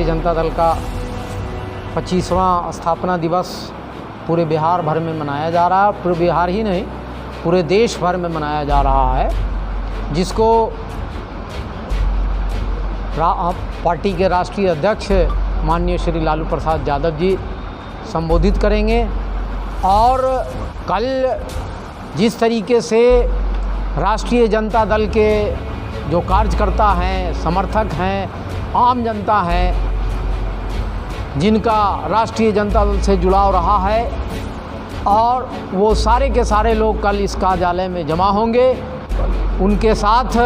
जनता दल का 25वां स्थापना दिवस पूरे बिहार भर में मनाया जा रहा है। पूरे बिहार ही नहीं, पूरे देश भर में मनाया जा रहा है, जिसको पार्टी के राष्ट्रीय अध्यक्ष माननीय श्री लालू प्रसाद यादव जी संबोधित करेंगे। और कल जिस तरीके से राष्ट्रीय जनता दल के जो कार्यकर्ता हैं, समर्थक हैं, आम जनता है, जिनका राष्ट्रीय जनता दल से जुड़ाव रहा है, और वो सारे के सारे लोग कल इस कार्यालय में जमा होंगे। उनके साथ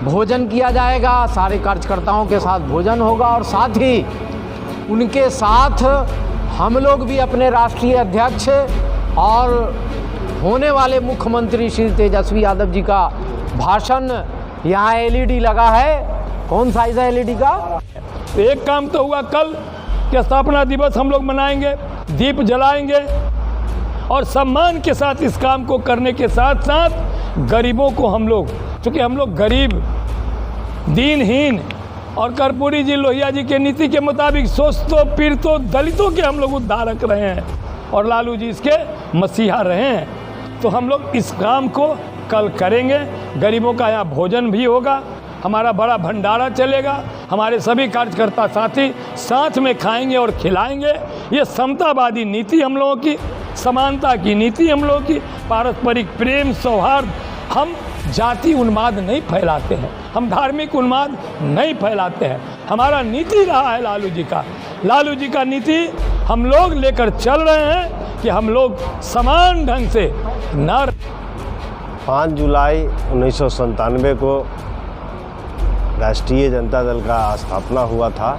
भोजन किया जाएगा, सारे कार्यकर्ताओं के साथ भोजन होगा, और साथ ही उनके साथ हम लोग भी अपने राष्ट्रीय अध्यक्ष और होने वाले मुख्यमंत्री श्री तेजस्वी यादव जी का भाषण, यहाँ एलईडी लगा है। कौन साइज है एलईडी का? एक काम तो हुआ, कल के स्थापना दिवस हम लोग मनाएंगे, दीप जलाएंगे, और सम्मान के साथ इस काम को करने के साथ साथ गरीबों को हम लोग, चूँकि हम लोग गरीब, दीनहीन और कर्पूरी जी, लोहिया जी के नीति के मुताबिक शोषितों, पीड़ितों, दलितों के हम लोग उद्धारक रहे हैं, और लालू जी इसके मसीहा रहे हैं। तो हम लोग इस काम को कल करेंगे। गरीबों का यहाँ भोजन भी होगा, हमारा बड़ा भंडारा चलेगा, हमारे सभी कार्यकर्ता साथी साथ में खाएंगे और खिलाएंगे। ये समतावादी नीति हम लोगों की, समानता की नीति हम लोगों की, पारस्परिक प्रेम, सौहार्द। हम जाति उन्माद नहीं फैलाते हैं, हम धार्मिक उन्माद नहीं फैलाते हैं। हमारा नीति रहा है लालू जी का नीति हम लोग लेकर चल रहे हैं कि हम लोग समान ढंग से न। 5 जुलाई 1997 को राष्ट्रीय जनता दल का स्थापना हुआ था,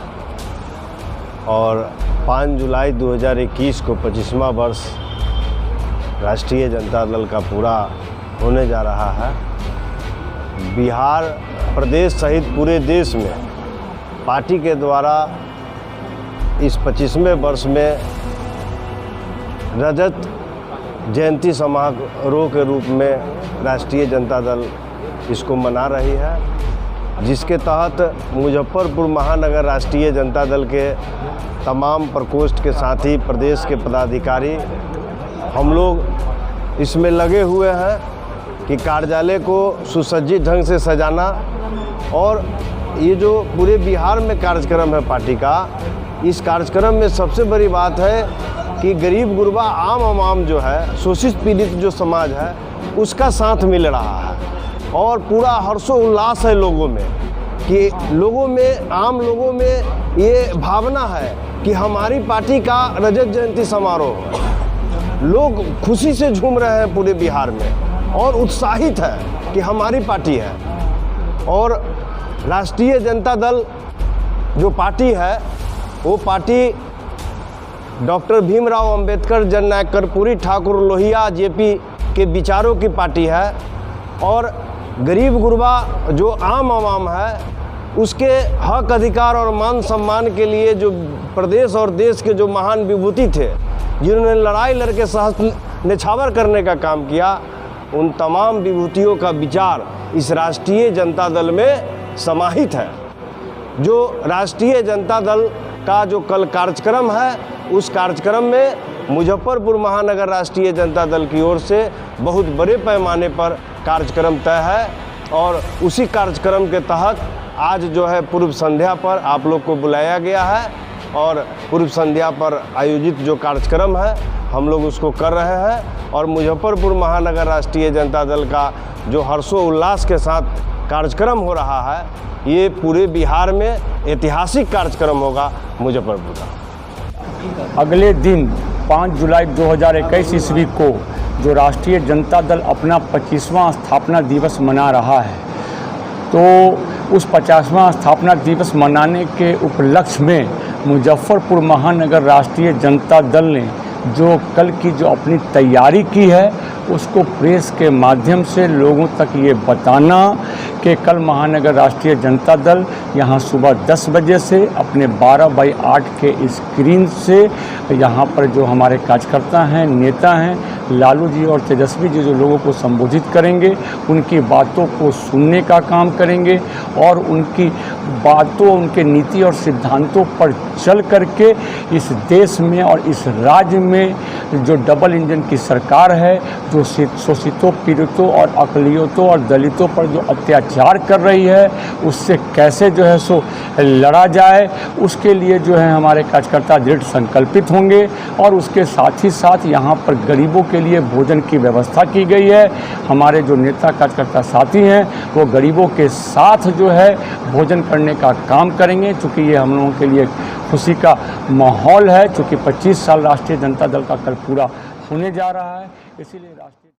और 5 जुलाई 2021 को 25वां वर्ष राष्ट्रीय जनता दल का पूरा होने जा रहा है। बिहार प्रदेश सहित पूरे देश में पार्टी के द्वारा इस 25वें वर्ष में रजत जयंती समारोह के रूप में राष्ट्रीय जनता दल इसको मना रही है, जिसके तहत मुजफ्फरपुर महानगर राष्ट्रीय जनता दल के तमाम प्रकोष्ठ के साथ ही प्रदेश के पदाधिकारी हम लोग इसमें लगे हुए हैं कि कार्यालय को सुसज्जित ढंग से सजाना। और ये जो पूरे बिहार में कार्यक्रम है पार्टी का, इस कार्यक्रम में सबसे बड़ी बात है कि गरीब गुरबा आम आवाम जो है, शोषित पीड़ित जो समाज है, उसका साथ मिल रहा है। और पूरा हर्षोल्लास है लोगों में, कि लोगों में, आम लोगों में ये भावना है कि हमारी पार्टी का रजत जयंती समारोह है। लोग खुशी से झूम रहे हैं पूरे बिहार में, और उत्साहित है कि हमारी पार्टी है। और राष्ट्रीय जनता दल जो पार्टी है, वो पार्टी डॉक्टर भीमराव अंबेडकर, जननायक कर्पूरी ठाकुर, लोहिया जेपी के विचारों की पार्टी है। और गरीब गुरबा जो आम आवाम है, उसके हक, अधिकार और मान सम्मान के लिए जो प्रदेश और देश के जो महान विभूति थे, जिन्होंने लड़ाई लड़के सहस्त्र निछावर करने का काम किया, उन तमाम विभूतियों का विचार इस राष्ट्रीय जनता दल में समाहित है। जो राष्ट्रीय जनता दल का जो कल कार्यक्रम है, उस कार्यक्रम में मुजफ्फरपुर महानगर राष्ट्रीय जनता दल की ओर से बहुत बड़े पैमाने पर कार्यक्रम तय है। और उसी कार्यक्रम के तहत आज जो है पूर्व संध्या पर आप लोग को बुलाया गया है, और पूर्व संध्या पर आयोजित जो कार्यक्रम है हम लोग उसको कर रहे हैं। और मुजफ्फरपुर महानगर राष्ट्रीय जनता दल का जो हर्षोल्लास के साथ कार्यक्रम हो रहा है, ये पूरे बिहार में ऐतिहासिक कार्यक्रम होगा मुजफ्फरपुर का। अगले दिन 5 जुलाई 2021 ईस्वी को जो राष्ट्रीय जनता दल अपना 25वां स्थापना दिवस मना रहा है, तो उस 50वां स्थापना दिवस मनाने के उपलक्ष्य में मुजफ्फरपुर महानगर राष्ट्रीय जनता दल ने जो कल की जो अपनी तैयारी की है, उसको प्रेस के माध्यम से लोगों तक ये बताना कि कल महानगर राष्ट्रीय जनता दल यहाँ सुबह 10 बजे से अपने 12/8 के स्क्रीन से यहाँ पर जो हमारे कार्यकर्ता हैं, नेता हैं, लालू जी और तेजस्वी जी जो लोगों को संबोधित करेंगे, उनकी बातों को सुनने का काम करेंगे और उनकी बातों, उनके नीति और सिद्धांतों पर चल करके इस देश में और इस राज्य में जो डबल इंजन की सरकार है, जो शोषितों, पीड़ितों और अकलियतों और दलितों पर जो अत्याचार कर रही है, उससे कैसे जो है सो लड़ा जाए, उसके लिए जो है हमारे कार्यकर्ता दृढ़ संकल्पित होंगे। और उसके साथ ही साथ यहाँ पर गरीबों के लिए भोजन की व्यवस्था की गई है। हमारे जो नेता कार्यकर्ता साथी हैं वो गरीबों के साथ जो है भोजन करने का काम करेंगे, चूँकि ये हम लोगों के लिए खुशी का माहौल है, चूँकि 25 साल राष्ट्रीय जनता दल का कल पूरा होने जा रहा है, इसीलिए राष्ट्रीय